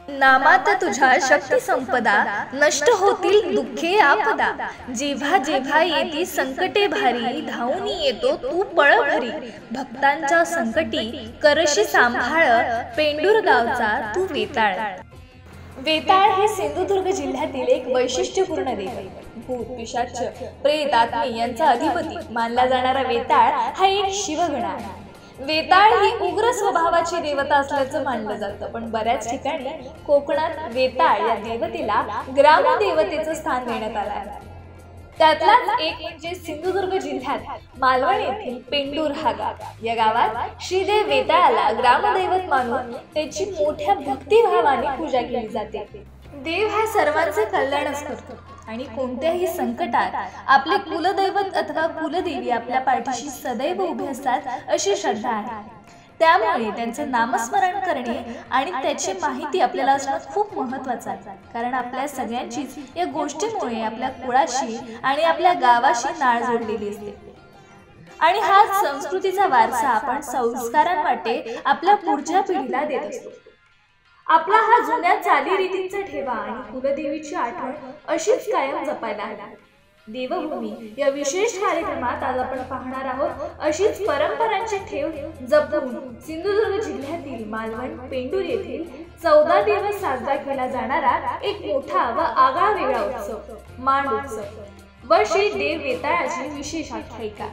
नामात तुझ्या शक्ती संपदा, नष्ट होतील दुःखे आपदा। जेव्हा जेव्हा येती संकटे भारी, धावून येतो तू पळभरी। भक्तांच्या संकटी करशी सांभाळ, पेंडूर गावचा तू वेताळ। वेताळ हे सिंधुदुर्ग जिल्ह्यातील एक वैशिष्ट्यपूर्ण देव आहे। भूत, पिशाच, प्रेत, आत्मे यांचा अधिपती मानला जाणारा वेताळ हा एक शिवगण आहे। वेताळ ही उग्र स्वभावाची देवता असल्याचं मानलं जातं, पण बऱ्याच ठिकाणी कोकणात वेताळ या देवतेला ग्रामदेवतेचं स्थान देण्यात आलं आहे। त्यातलाच एक म्हणजे सिंधुदुर्ग जिल्ह्यात मालवण येथील पेंडूर हा गाव। या गावात श्रीदेव वेताळाला ग्रामदैवत मानून त्याची मोठ्या भक्तिभावाने पूजा केली जाते। देव हा सर्वांचे कल्याणच करतो आणि कोणत्याही संकटात आपले कुलदैवत अथवा कुलदेवी आपल्या पाठीशी सदैव उभे असतात अशी श्रद्धा आहे। त्यामुळे त्यांचे नामस्मरण करणे आणि त्याची माहिती आपल्याला असणं खूप महत्त्वाचं आहे, कारण आपल्या सगळ्यांचीच या गोष्टीमुळे आपल्या कुळाशी आणि आपल्या गावाशी नाळ जोडलेली असते आणि हा संस्कृतीचा वारसा आपण संस्कारांवाटे आपल्या पुढच्या पिढीला देत असतो। आपला हा जुन्या चालीरीतींचा ठेवा आणि कुलदेवीची आठवण अशीच कायम जपायला हवी। देवभूमी या विशेष कार्यक्रमात आज आपण पाहणार आहोत अशीच परंपरांची ठेव जपून सिंधुदुर्ग जिल्ह्यातील मालवण पेंडूर येथील 14 दिवस साजरा केला जाणारा एक मोठा व आगळा वेगळा उत्सव मांड उत्सव व श्री देव वेताळाची विशेष आख्यायिका।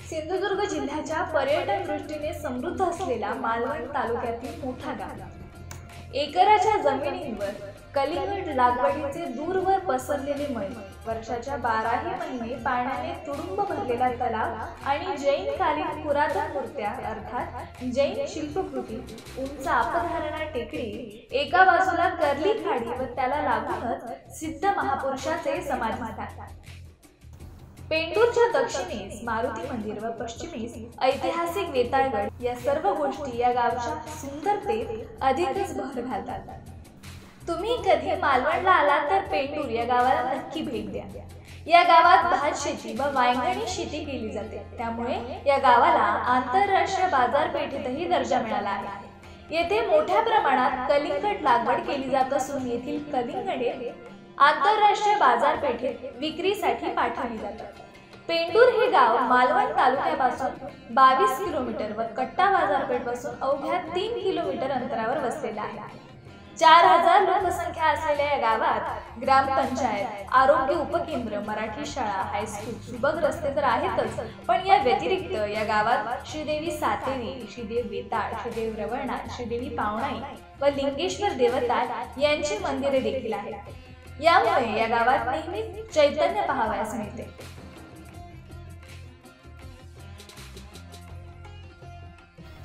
सिंधुदुर्ग जिल्ह्याच्या पर्यटन दृष्टीने समृद्ध असलेला मालवण तालुक्यातील मोठा गाव। एकराच्या जमिनींवर कलिंगड लागवडीचे दूरवर पसरलेले मैदान, वर्षाच्या 12ही महिने पाण्याने तुडुंब भरलेला तलाव आणि जैनकालीन पुरातन मूर्त्या अर्थात जैन शिल्पकृती, उंच आपधारणा टेकडी, एका बाजूला कर्ली खाडी व त्याला लागूनच सिद्ध महापुरुषाचे समाधीस्थान। पेंडूरच्या दक्षिणेस मारुती मंदिर व पश्चिमेस ऐतिहासिक वेताळगड या सर्व गोष्टी या गावच्या सुंदरतेत अधिकच भर घालतात। तुम्ही कधी मालवणला आलात तर पेंडूर या गावाला नक्की भेट द्या। या गावात भात शेती व वांगणी शेती केली जाते, त्यामुळे या गावाला आंतरराष्ट्रीय बाजारपेठेतही दर्जा मिळाला आहे। येथे मोठ्या प्रमाणात कलिंगड लागवड केली जात असून येथील कलिंगडे आंतरराष्ट्रीय बाजारपेठेत विक्रीसाठी पाठवली जातात। पेंडूर हे गाव मालवण तालुक्यापासून 22 किलोमीटर व कट्टा बाजारपेठ पासून अवघ्या 3 किलोमीटर अंतरावर वसलेले आहे। 4000 लोकसंख्या असलेल्या या गावात ग्रामपंचायत, आरोग्य उपकेंद्र, मराठी शाळा, हायस्कूल, सुबक रस्ते तर आहेतच, पण या व्यतिरिक्त या गावात श्रीदेवी सातेरी, श्रीदेव वेताळ, श्रीदेव रवळना, श्रीदेवी पावणाई व लिंगेश्वर देवता यांची मंदिरे देखील आहेत। यामुळे या गावात नेहमी चैतन्य पाहावयास मिळते।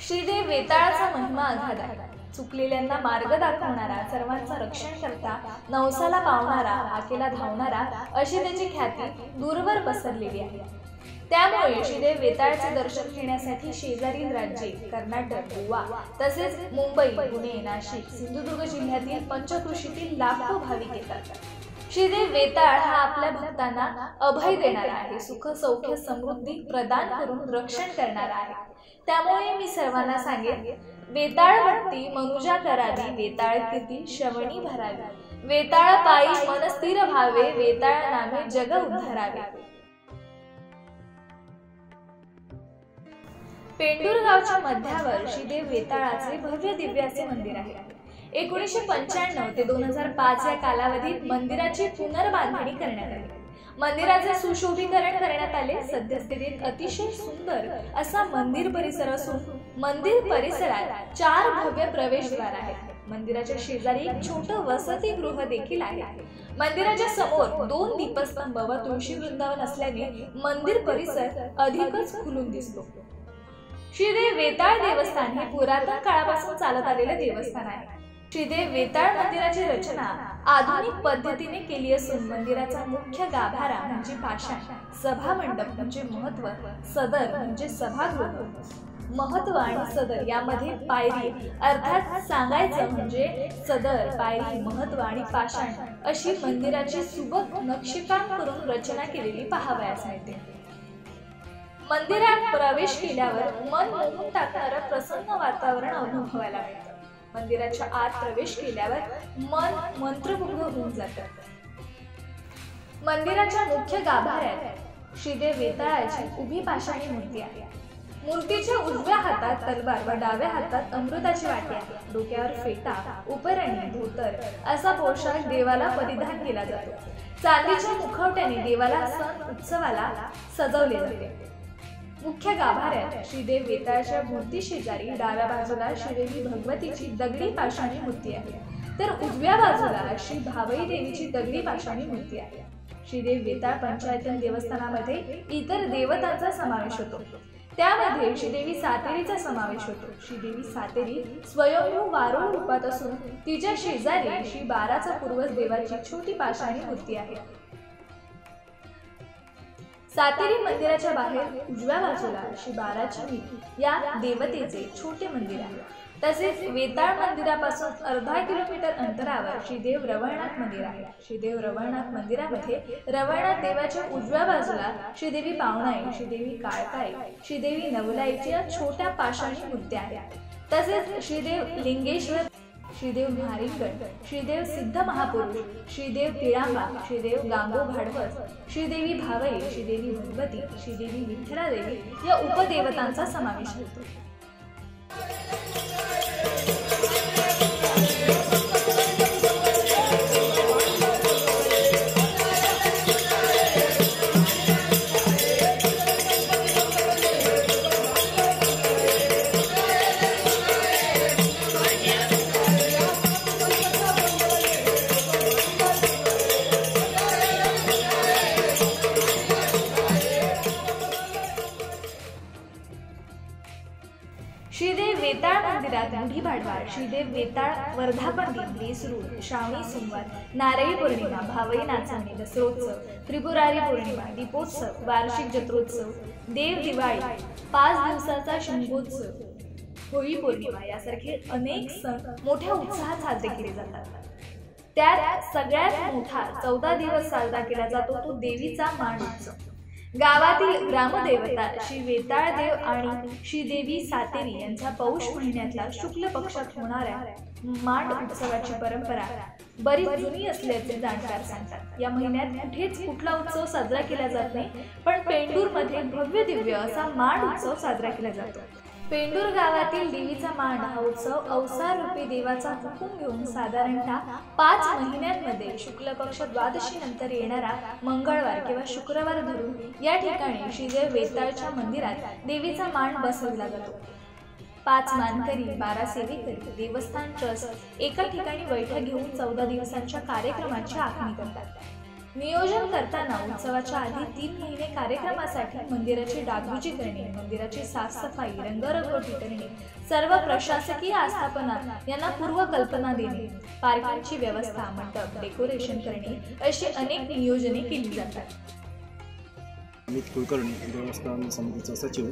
श्रीदेव वेताळाचा महिमा अगाध आहे। चुकलेल्यांना मार्ग दाखवणारा, सर्वांचं रक्षण करता, नवसाला पावणारा, आकेला धावणारा अशी त्याची ख्याती दूरवर पसरलेली आहे। त्यामुळे श्रीदेव वेताळाचे दर्शन घेण्यासाठी शेजारील राज्ये कर्नाटक, गोवा तसेच मुंबई, पुणे, नाशिक, सिंधुदुर्ग जिल्ह्यातील पंचक्रोशीतील लाखो भाविक येतात। श्रीदेव वेताळ हा आपल्या भक्तांना अभय देणारा आहे, सुख सौख्य समृद्धी प्रदान करून रक्षण करणारा आहे। त्यामुळे मी सर्वांना सांगेन, वेताळ भक्ती मनुजा करावी, वेताळ कीर्ती श्रवणी भरावी, वेताळ पायी मन स्थिर व्हावे, वेताळ नामे जग उद्धारावे। पेंडूर गावच्या मध्यावर श्रीदेव वेताळाचे भव्य दिव्य असे मंदिर आहे। 1995 ते 2005 या कालावधीत मंदिराची पुनर्बांधणी करण्यात आली। मंदिराचे सुशोभीकरण करण्यात आले। सद्यस्थितीत अतिशय सुंदर असा मंदिर परिसर असून मंदिर परिसरात 4 भव्य प्रवेशद्वार आहेत। मंदिराच्या शेजारी एक छोटं वसतिगृह देखील आहे। मंदिराच्या समोर 2 दीपस्तंभ व तुळशी वृंदावन असल्याने मंदिर परिसर अधिकच खुलून दिसतो। श्रीदेव वेताळ देवस्थान हे पुरातन काळापासून चालत आलेले देवस्थान आहे। श्रीदेव वेताळ मंदिराची रचना आधुनिक पद्धतीने केली असून मंदिराचा मुख्य गाभारा म्हणजे पाषाण, सभा मंडप म्हणजे महत्व, सदर म्हणजे सभागृह, महत्व आणि सदर यामध्ये पायरी, अर्थात सांगायचं म्हणजे सदर, पायरी, महत्व आणि पाषाण अशी मंदिराची सुबक नक्षीकाम करून रचना केलेली पाहावयास मिळते. मंदिरात प्रवेश केल्यावर मन मोहून टाकणारं प्रसन्न वातावरण अनुभवायला मिळतं. मंदिराच्या आत प्रवेश केल्यावर मन मंत्रमुग्ध होऊन जातं. मंदिराच्या मुख्य गाभाऱ्यात श्रीदेव वेताळाची उभी पाषाणी मूर्ती आहे. मूर्तीच्या उजव्या हातात तलवार व डाव्या हातात अमृताची वाटी आहे. डोक्यावर फेटा, उपरणी, धोतर असा पोशाख देवाला परिधान केला जातो. चांदीच्या मुखवट्याने देवाला सण उत्सवाला सजवले जाते. मुख्य गाभाऱ्यात श्रीदेव वेताळाच्या मूर्ती शेजारी डाव्या बाजूला श्रीदेवी भगवतीची दगडी पाषाणी मूर्ती आहे, तर उजव्या बाजूला श्री भावई देवीची दगडी पाषाणी मूर्ती आहे. श्रीदेव वेताळ पंचायतन देवस्थानामध्ये इतर देवतांचा समावेश होतो. त्यामध्ये श्रीदेवी सातेरीचा समावेश होतो. श्रीदेवी सातेरी स्वयंभू वारुळ रूपात असून तिच्या शेजारी श्री बाराचा पूर्वज देवाची छोटी पाषाणी मूर्ती आहे. सातेरी मंदिराच्या बाहेर उजव्या बाजूला श्री बाराची या देवतेचे छोटे मंदिर आहे. तसेच वेताळ मंदिरापासून अर्धा किलोमीटर अंतरावर श्रीदेव रवळनाथ मंदिर आहे. श्रीदेव रवळनाथ मंदिरामध्ये रवळनाथ देवाच्या उजव्या बाजूला श्रीदेवी पावणाई, श्रीदेवी काळकाई, श्रीदेवी नवलाईच्या छोट्या पाषाणी मूर्त्या आहेत. तसेच श्रीदेव लिंगेश्वर, श्रीदेव म्हारिंगड, श्रीदेव सिद्ध महापुरुष, श्रीदेव तिळांबा, श्रीदेव गांगो भाडवस, श्रीदेवी भावई, श्रीदेवी भगवती, श्रीदेवी विठ्ठलादेवी या उपदेवतांचा समावेश होतो. श्रीदेव वेताळ मंदिरात गुढी पाडवा, श्रीदेव वेताळ वर्धापन दिन, बेसरूळ, श्रावणी सोमवार, नारळी पौर्णिमा, भावई नाचवणी, दसरोत्सव, त्रिपुरारी पौर्णिमा, दीपोत्सव, वार्षिक जत्रोत्सव, देव दिवाळी, 5 दिवसाचा शंभोत्सव, होळी पौर्णिमा यासारखे अनेक सण मोठ्या उत्साहात साजरे केले जातात. त्यात सगळ्यात मोठा 14 दिवस साजरा केला जातो तो देवीचा मांड उत्सव. गावातील ग्रामदेवता श्री वेताळ देव आणि श्रीदेवी सातेरी यांचा पौष महिन्यातला शुक्ल पक्षात होणाऱ्या मांड उत्सवाची परंपरा बरीच जुनी असल्याचे जाणकार सांगतात. या महिन्यात कुठेच कुठला उत्सव साजरा केला जात नाही, पण पेंडूरमध्ये भव्य दिव्य असा मांड उत्सव साजरा केला जातो. पेंडूर गावातील देवीचा मांड हा उत्सव अवसार रूपी देवाचा हुकूम घेऊन साधारणतः 5 महिन्यांमध्ये शुक्ल पक्ष द्वादशी नंतर येणारा मंगळवार किंवा शुक्रवार धरून या ठिकाणी श्रीदेव वेताळच्या मंदिरात देवीचा मांड बसवला जातो. 5 मानकरी, 12 सेवेकरी, देवस्थान ट्रस्ट एका ठिकाणी बैठक घेऊन 14 दिवसांच्या कार्यक्रमाची आखणी करतात. नियोजन करताना उत्सवाच्या आधी 3 महिने कार्यक्रमासाठी मंदिराची डागडुजी करणे, मंदिराची साफसफाई, रंगरंगोटी करणे, सर्व प्रशासकीय आस्थापना यांना पूर्वकल्पना देणे, पार्किंगची व्यवस्था, मंडप, डेकोरेशन करणे अशी अनेक नियोजने केली जातात. अमित कुलकर्णी, देवस्थान समितीचा सचिव.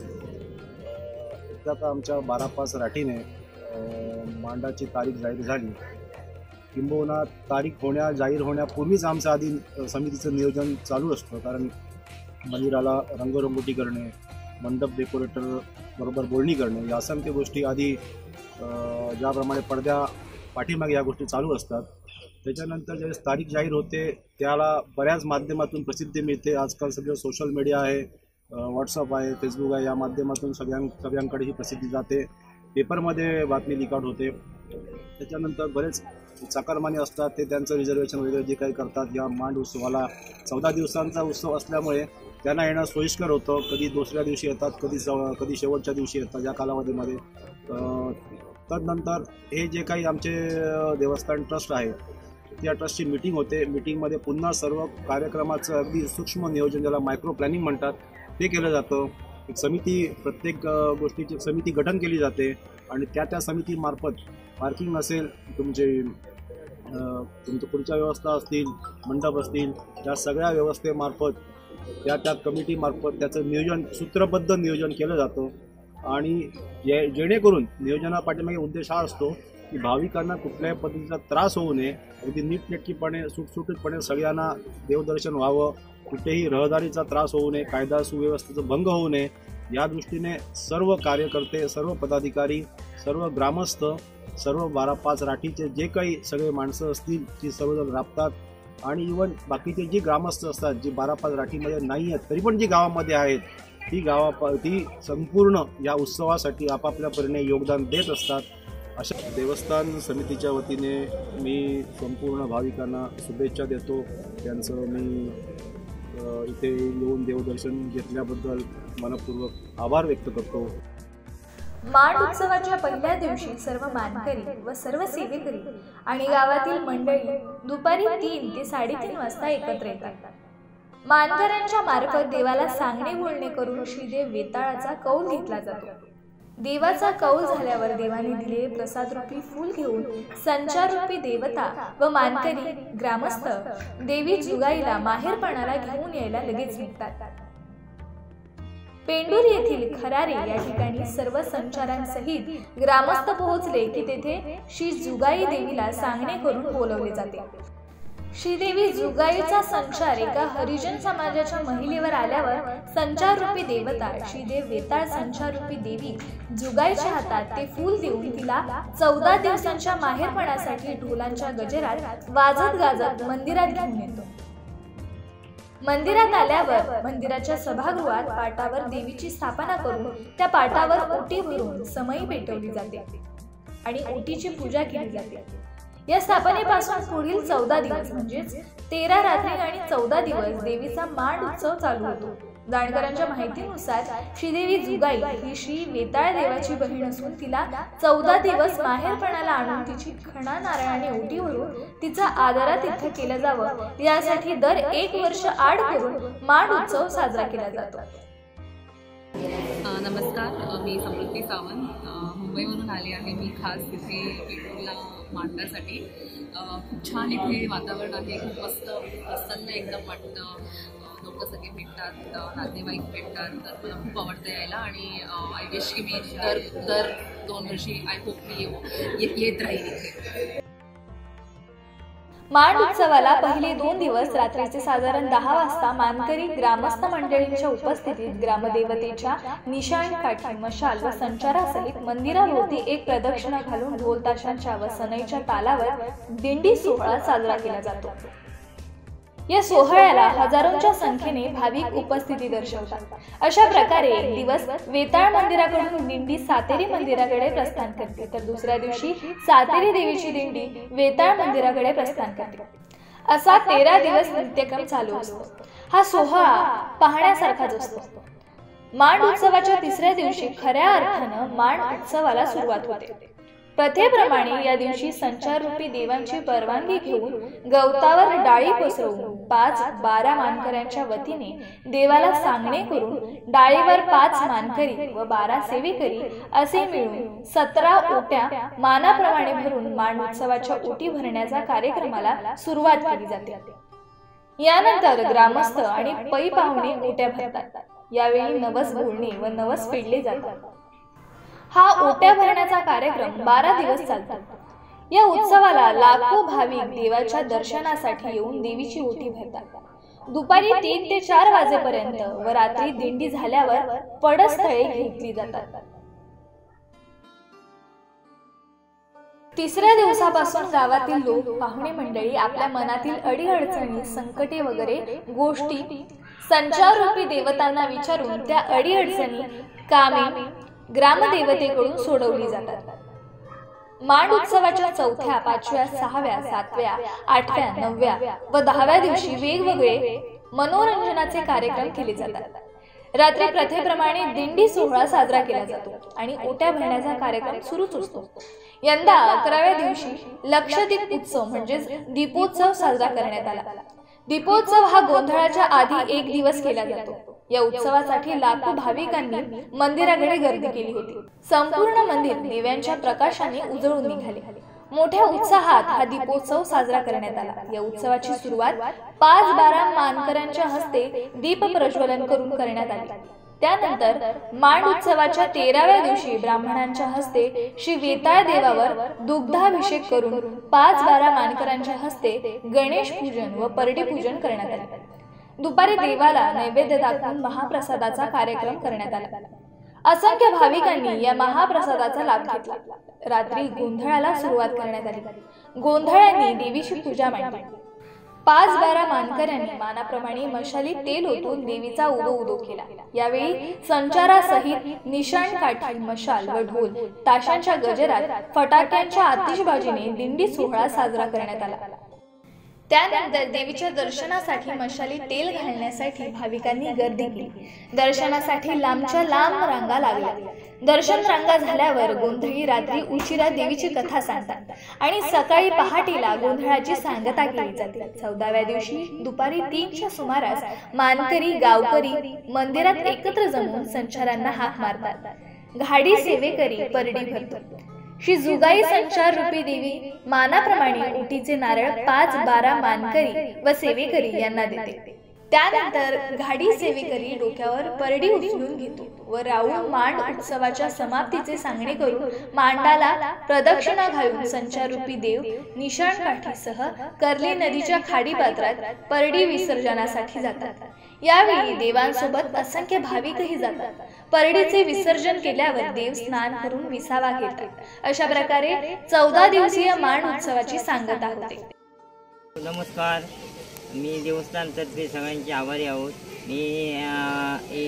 आता आमच्या 12/5 राठीने मांडाची तारीख जाहीर झाली. किंबहुना तारीख जाहीर होण्यापूर्वीच आमचं आधी समितीचं नियोजन चालू असतं, कारण मंदिराला रंगरंगोटी करणे, मंडप डेकोरेटर बरोबर बोलणी करणे या असंख्य गोष्टी आधी ज्याप्रमाणे पडद्या पाठीमागे या गोष्टी चालू असतात. त्याच्यानंतर ज्यावेळेस तारीख जाहीर होते त्याला बऱ्याच माध्यमातून प्रसिद्धी मिळते. आजकाल सगळं सोशल मीडिया आहे, व्हॉट्सअप आहे, फेसबुक आहे, या माध्यमातून सगळ्यांकडे ही प्रसिद्धी जाते. पेपरमध्ये बातमी लिकाट होते. त्याच्यानंतर बरेच चाकरमानी असतात, ते त्यांचं रिझर्वेशन वगैरे जे काही करतात. या मांड उत्सवाला 14 दिवसांचा उत्सव असल्यामुळे त्यांना येणं सोयीस्कर होतं. कधी दुसऱ्या दिवशी येतात, कधी शेवटच्या दिवशी येतात या कालावधीमध्ये. तदनंतर हे जे काही आमचे देवस्थान ट्रस्ट आहे त्या ट्रस्टची मीटिंग होते. मीटिंगमध्ये पुन्हा सर्व कार्यक्रमाचं अगदी सूक्ष्म नियोजन, ज्याला मायक्रो प्लॅनिंग म्हणतात, ते केलं जातं. एक समिती, प्रत्येक गोष्टीची समिती गठन केली जाते आणि त्या समितीमार्फत पार्किंग नसेल, तुमच्या पुढच्या व्यवस्था असतील, मंडप असतील, या सगळ्या व्यवस्थेमार्फत त्या कमिटीमार्फत त्याचं नियोजन, सूत्रबद्ध नियोजन केलं जातं. आणि जेणेकरून नियोजनापाठीमागे उद्देश हा असतो की भाविकांना कुठल्याही पद्धतीचा त्रास होऊ नये, अगदी नीटनेटकीपणे सुटसुटीतपणे सगळ्यांना देवदर्शन व्हावं, कुठेही रहदारीचा त्रास होऊ नये, कायदा सुव्यवस्थेचा भंग होऊ नये, या दृष्टीने सर्व कार्यकर्ते, सर्व पदाधिकारी, सर्व ग्रामस्थ, सर्व 12-5 राठीचे जे काही सगळे माणसं असतील ती सर्वजण राबतात. आणि इव्हन बाकीचे जी ग्रामस्थ असतात, जी 12-5 राठीमध्ये नाही आहेत तरी पण जी गावामध्ये आहेत, ती संपूर्ण या उत्सवासाठी आपापल्या परीने योगदान देत असतात. अशा देवस्थान समितीच्या वतीने मी संपूर्ण भाविकांना शुभेच्छा देतो. त्यांचं मी इथे येऊन देवदर्शन घेतल्याबद्दल मनपूर्वक आभार व्यक्त करतो. मांड उत्सवाच्या पहिल्या दिवशी सर्व मानकरी व सर्व सेवेकरी आणि गावातील मंडळी दुपारी 3 ते 3:30 वाजता एकत्र येतात. मानकऱ्यांच्या मार्फत देवाला सांगणे बोलणे करून श्रीदेव वेताळाचा कौल घेतला जातो. देवाचा कौल झाल्यावर देवाने दिलेले प्रसादरूपी फूल घेऊन संचाररूपी देवता व मानकरी ग्रामस्थ देवी जुगाईला माहेरपणाला घेऊन यायला लगेच निघतात. पेंडूर येथील खरारे या ठिकाणी सर्व संचारांसहित ग्रामस्थ पोहोचले की तेथे श्री जुगाई देवीला सांगणे करून बोलवले जाते. श्रीदेवी जुगाईचा संचार एका हरिजन समाजाच्या महिलेवर आल्यावर संचाररूपी देवता श्रीदेव वेताळ संचाररूपी देवी जुगाईच्या हातात ते फूल देऊन तिला 14 दिवसांच्या माहेरपणासाठी ढोलांच्या गजरात वाजत गाजत मंदिरात घेऊन येतो. मंदिरात आल्यावर मंदिराच्या सभागृहात पाटावर देवीची स्थापना करून त्या पाटावर ओटी भरून समई पेटवली जाते आणि ओटीची पूजा केली जाते. या स्थापनेपासून पुढील 14 दिवस म्हणजेच 13 रात्री आणि 14 दिवस देवीचा मांड उत्सव चालू होतो. जाणकारांच्या माहितीनुसार श्रीदेवी जुगाई ही श्री वेताळ देवाची बहीण असून तिला 14 दिवस माहेरपणाला आणून तिची खणा नारळाने ओटी भरून तिचा आदरातिथ्य केलं जावं यासाठी दर 1 वर्ष आड करून मांड उत्सव साजरा केला जातो. नमस्कार, मी समृद्धी सावंत मुंबईवरून आले आहे. मी खास तिथे पेट्रोलला मांडण्यासाठी. खूप छान इथे वातावरण आहे, खूप मस्त प्रसन्न एकदम वाटतं. लोक सगळे भेटतात, नातेवाईक भेटतात, तर मला खूप आवडतं यायला. आणि आय विश की मी दर 2 वर्षी आय होप मी येत राहील इथे. मांड उत्सवाला पहिले 2 दिवस रात्रीचे साधारण 10 वाजता मानकरी ग्रामस्थ मंडळींच्या उपस्थितीत ग्रामदेवतेच्या निशाणकाठी मशाल व संचारासहित मंदिराभोवती एक प्रदक्षिणा घालून ढोल ताशांच्या व सनईच्या तालावर दिंडी सोहळा साजरा केला जातो. या सोहळ्याला हजारोंच्या संख्येने भाविक उपस्थिती दर्शवतात. अशा प्रकारे एक दिवस वेताळ मंदिराकडून दिंडी सातेरी मंदिराकडे प्रस्थान करते, तर दुसऱ्या दिवशी सातेरी देवीची दिंडी वेताळ मंदिराकडे प्रस्थान करते. असा 13 दिवस नित्यक्रम चालू असतो. हा सोहळा पाहण्यासारखाच असतो. मांड उत्सवाच्या 3ऱ्या दिवशी खऱ्या अर्थानं मांड उत्सवाला सुरुवात होते. प्रथेप्रमाणे या दिवशी संचाररूपी देवांची परवानगी घेऊन गवतावर डाळी पसरवून 5-12 मानकऱ्यांच्या वतीने देवाला सांगणे करून डाळीवर 5 मानकरी व 12 सेवेकरी असे मिळून 17 ओट्या मानाप्रमाणे भरून मांड उत्सवाच्या ओटी भरण्याचा कार्यक्रमाला सुरुवात केली जाते. यानंतर ग्रामस्थ आणि पै पाहुणे ओट्या भरतात. यावेळी नवस बोलणे व नवस फेडले जातात. हा ओट्या भरण्याचा कार्यक्रम 12 दिवस चालतो. या उत्सवाला लाखो भाविक देवाच्या दर्शनासाठी येऊन देवीची ओटी भरतात. दुपारी 3 ते 4 वाजेपर्यंत व रात्री दिंडी झाल्यावर पडस्थळे घेतली जातात. 3ऱ्या दिवसापासून गावातील लोक, पाहुणे मंडळी आपल्या मनातील अडीअडचणी, संकटे वगैरे गोष्टी संचाररूपी देवतांना विचारून त्या अडीअडचणी कामे ग्रामदेवतेकडून सोडवली जातात. मांड उत्सवाच्या 4थ्या, 5व्या, 6व्या, 7व्या, 8व्या, 9व्या व 10व्या दिवशी वेगवेगळे मनोरंजनाचे कार्यक्रम केले जातात. रात्री प्रथेप्रमाणे दिंडी सोहळा साजरा केला जातो आणि ओट्या भरण्याचा कार्यक्रम सुरूच असतो. यंदा 11व्या दिवशी लक्षदीप उत्सव म्हणजेच दीपोत्सव साजरा करण्यात आला. दीपोत्सव हा गोंधळाच्या आधी 1 दिवस केला जातो. या उत्सवासाठी लाखो भाविकांनी मंदिराकडे गर्दी केली होती. संपूर्ण मंदिर दिव्यांच्या प्रकाशाने उजळून निघाले. मोठ्या उत्साहात हा दीपोत्सव साजरा करण्यात आला. या उत्सवाची सुरुवात 5-12 मानकऱ्यांच्या हस्ते दीप प्रज्वलन करून करण्यात आली. त्यानंतर मांड उत्सवाच्या 13व्या दिवशी ब्राह्मणांच्या हस्ते श्री वेताळ देवावर दुग्धाभिषेक करून 5-12 मानकरांच्या हस्ते गणेश पूजन व परडी पूजन करण्यात आले. दुपारी देवाला नैवेद्य दाखवून महाप्रसादाचा कार्यक्रम करण्यात आला. असंख्य भाविकांनी या महाप्रसादाचा लाभ घेतला. रात्री गोंधळाला सुरुवात करण्यात आली. गोंधळांनी देवीची पूजा मांडली. 5-12 मानकऱ्यांनी मानाप्रमाणे मशालीत तेल ओतून देवीचा उदो केला. यावेळी संचारासहित निशाण काठी, मशाल व ढोल ताशांच्या गजरात फटाक्यांच्या आतिषबाजीने दिंडी सोहळा साजरा करण्यात आला. त्यानंतर देवीच्या दर्शनासाठी मशालीत तेल घालण्यासाठी भाविकांनी गर्दी केली. दर्शनासाठी लांबच्या लांब रांगा लागल्या. दर्शन रांगा झाल्यावर गोंधळी रात्री उशिरा देवीची कथा सांगतात आणि सकाळी पहाटेला गोंधळाची सांगता केली जाते. 14व्या दिवशी दुपारी 3च्या सुमारास मानकरी गावकरी मंदिरात एकत्र जमून संचारांना हाक मारतात. घाडी सेवेकरी परडी भरतात. श्री जुगाई संचार रूपी देवी मानाप्रमाणे ओटीचे नारळ 5-12 मानकरी व सेवेकरी यांना देते. त्यानंतर घाडी सेवेकरी डोक्यावर परडी उचलून घेतो व राऊळ मांड उत्सवाच्या समाप्तीचे सांगणे करून मांडाला प्रदक्षिणा घालून संचारूपी देव निशाण काठीसह कर्ली नदीच्या खाडी पात्रात परडी विसर्जनासाठी जातात. यावेळी देवांसोबत असंख्य भाविकही जातात. परडीचे विसर्जन केल्यावर देव स्नान करून विसावा घेतात. अशा प्रकारे 14 दिवसीय मांड उत्सवाची सांगता होते. नमस्कार, मी देवस्थानतर्फे सगळ्यांचे आभारी आहोत. मी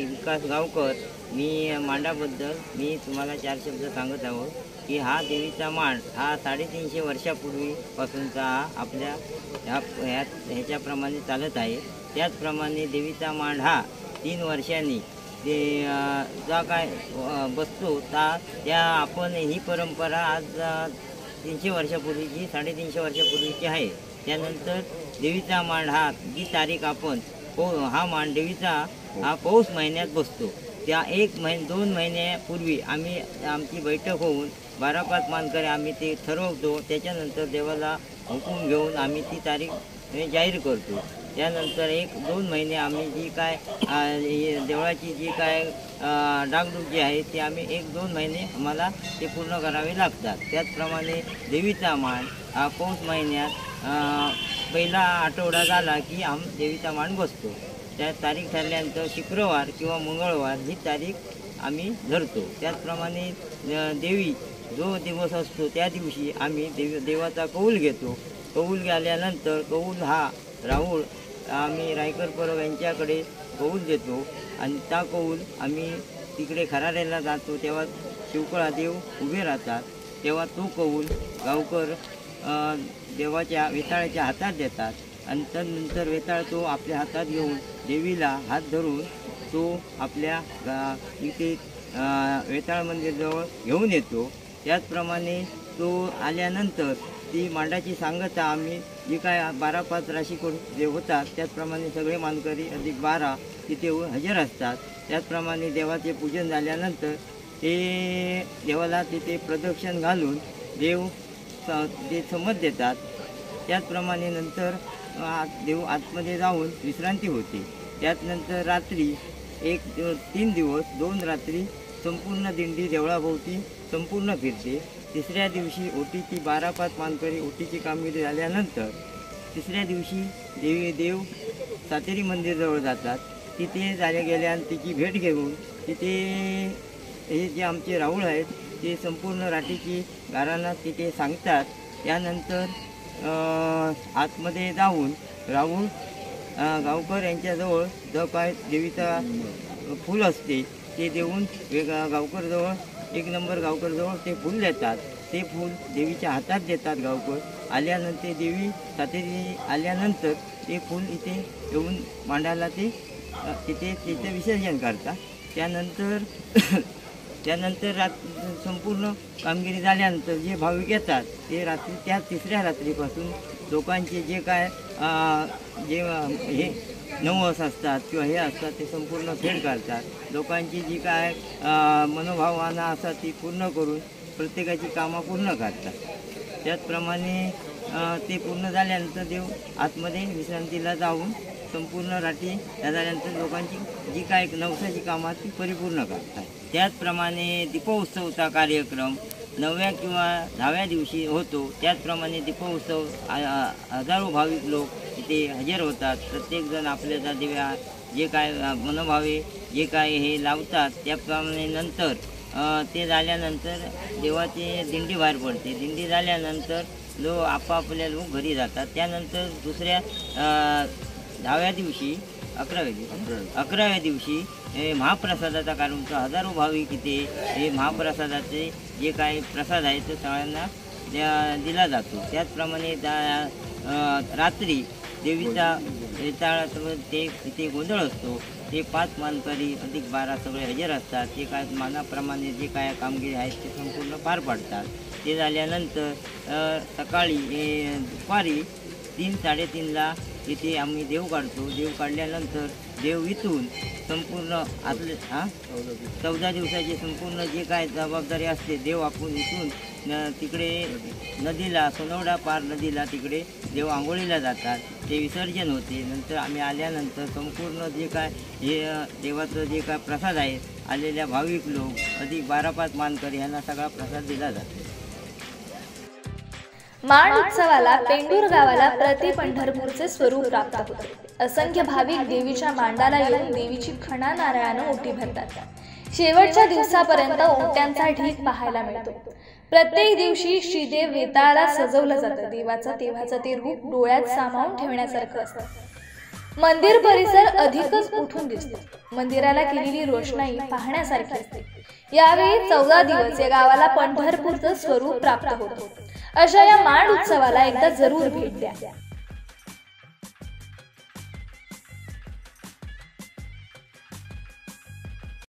विकास गावकर. मी मांडाबद्दल मी तुम्हाला 4 शब्द सांगत आहोत की हा देवीचा मांड हा 350 वर्षापूर्वीपासूनचा हा आपल्या ह्याच्याप्रमाणे चालत आहे. त्याचप्रमाणे देवीचा मांड हा 3 वर्षांनी ते जा काय बसतो त्या आपण ही परंपरा आज 300 वर्षापूर्वीची 350 वर्षापूर्वीची आहे. त्यानंतर देवीचा मांड हा जी तारीख आपण हा मांड देवीचा हा पौष महिन्यात बसतो. त्या 2 महिन्यापूर्वी आम्ही आमची बैठक होऊन 12-5 मानकरी आम्ही ते ठरवतो. त्याच्यानंतर देवाला हुकूम घेऊन आम्ही ती तारीख जाहीर करतो. त्यानंतर 1-2 महिने आम्ही जी काय देवळाची जी काय डागडुग जी आहे ती आम्ही 1-2 महिने आम्हाला ते पूर्ण करावे लागतात. त्याचप्रमाणे देवीचा मांड हा पौष महिन्यात पहिला आठवडा झाला की देवीचा मांड बसतो. त्या तारीख ठरल्यानंतर शुक्रवार किंवा मंगळवार ही तारीख आम्ही धरतो. त्याचप्रमाणे देवी जो दिवस असतो त्या दिवशी आम्ही देवाचा कौल घेतो. कौल घाल्यानंतर कौल हा राऊळ आम्ही रायकर परब यांच्याकडे कौल देतो आणि त्या कौल आम्ही तिकडे खराड्याला जातो. तेव्हा शिवकळा देव उभे राहतात. तेव्हा तो कौल गावकर देवाच्या वेताळाच्या हातात देतात आणि त्यानंतर वेताळ तो आपल्या हातात घेऊन देवीला हात धरून तो आपल्या इथे वेताळ मंदिरजवळ घेऊन येतो. त्याचप्रमाणे तो आल्यानंतर ती मांडाची सांगता आम्ही जी काय 12-5 राशीकडून जे होतात त्याचप्रमाणे सगळे मानकरी अधिक 12 तिथे हजर असतात. त्याचप्रमाणे देवाचे पूजन झाल्यानंतर ते देवाला तिथे प्रदक्षिण घालून देव ते समज देतात. त्याचप्रमाणे नंतर देव आतमध्ये जाऊन विश्रांती होते. त्यानंतर रात्री 3 दिवस 2 रात्री संपूर्ण दिंडी देवळाभोवती संपूर्ण फिरते. 3ऱ्या दिवशी ओटीची 12-5 मानकरी ओटीची कामगिरी झाल्यानंतर 3ऱ्या दिवशी देव सातेरी मंदिरजवळ जातात. तिथे गेल्यानंतर तिची भेट घेऊन तिथे हे जे आमचे राऊळ आहेत ते संपूर्ण राठीची गारांना तिथे सांगतात. त्यानंतर आतमध्ये जाऊन राऊळ गावकर यांच्याजवळ जो काय देवीचा फूल असते ते देऊन गावकरजवळ 1 नंबर गावकरजवळ ते फूल देतात. ते फूल देवीच्या हातात देतात गावकर. आल्यानंतर देवी सातेरी आल्यानंतर ते फूल इथे येऊन मांडायला ते तिथे विसर्जन करतात. त्यानंतर संपूर्ण कामगिरी झाल्यानंतर जे भाविक येतात ते त्या 3ऱ्या रात्रीपासून लोकांचे जे काय जे हे नवस असतात किंवा हे असतात ते संपूर्ण फेड करतात. लोकांची जी काय मनोभावना असतात ती पूर्ण करून प्रत्येकाची कामं पूर्ण करतात. त्याचप्रमाणे ते पूर्ण झाल्यानंतर देव आतमध्ये विश्रांतीला जाऊन संपूर्ण राठी झाल्यानंतर लोकांची जी काय नवसाची कामं ती परिपूर्ण करतात. त्याचप्रमाणे दीपोत्सवचा कार्यक्रम 9व्या किंवा 10व्या दिवशी होतो. त्याचप्रमाणे दीपोत्सव हजारो भाविक लोक इथे हजर होतात. प्रत्येकजण आपल्या दिव्या जे काय मनोभावे जे काय हे लावतात त्याप्रमाणे नंतर ते झाल्यानंतर देवाची दिंडी बाहेर पडते. दिंडी झाल्यानंतर लोक आपापल्या लोक घरी जातात. त्यानंतर दुसऱ्या 10व्या दिवशी 11व्या दिवशी महाप्रसादाचा कार्यक्रम होतो. हजारो भाविक इथे हे महाप्रसादाचे जे काही प्रसाद आहे तो सगळ्यांना दिला जातो. त्याचप्रमाणे रात्री देवीचा ते इथे गोंधळ असतो. ते 5 मानकरी अधिक 12 सगळे हजर असतात. ते काय मानाप्रमाणे जे काय कामगिरी आहेत ते संपूर्ण पार पाडतात. ते झाल्यानंतर सकाळी दुपारी 3-3:30ला इथे आम्ही देव काढतो. देव काढल्यानंतर देव इथून संपूर्ण आतले 14 दिवसाची संपूर्ण जे काय जबाबदारी असते देव आपण इथून तिकडे नदीला सोनवडा पार नदीला तिकडे देव आंघोळीला जातात. ते विसर्जन होते. नंतर आम्ही आल्यानंतर संपूर्ण जे काय हे देवाचं जे काय प्रसाद आहे आलेल्या भाविक लोक अधिक 12-5 मानकरी यांना सगळा प्रसाद दिला जातो. माण उत्सवाला पेंडूर गावाला प्रति पंढरपूरचे स्वरूप प्राप्त होते. असंख्य भाविक देवीच्या मांडाला येऊन देवीची खणा नारळानं ओटी भरतात. शेवटच्या दिवसापर्यंत ओट्यांचा ढीग पाहायला मिळतो. प्रत्येक दिवशी श्रीदेव वेताळाला सजवलं जातं. देवाचं तेव्हाचं ते रूप डोळ्यात सामावून ठेवण्यासारखं असतं. मंदिर परिसर अधिकच उठून दिसतो. मंदिराला केलेली रोषणाई पाहण्यासारखी असते. यावेळी 14 दिवस या गावाला पंढरपूरचं स्वरूप प्राप्त होतं. अशा या माण उत्सवाला एकदा जरूर भेट द्या.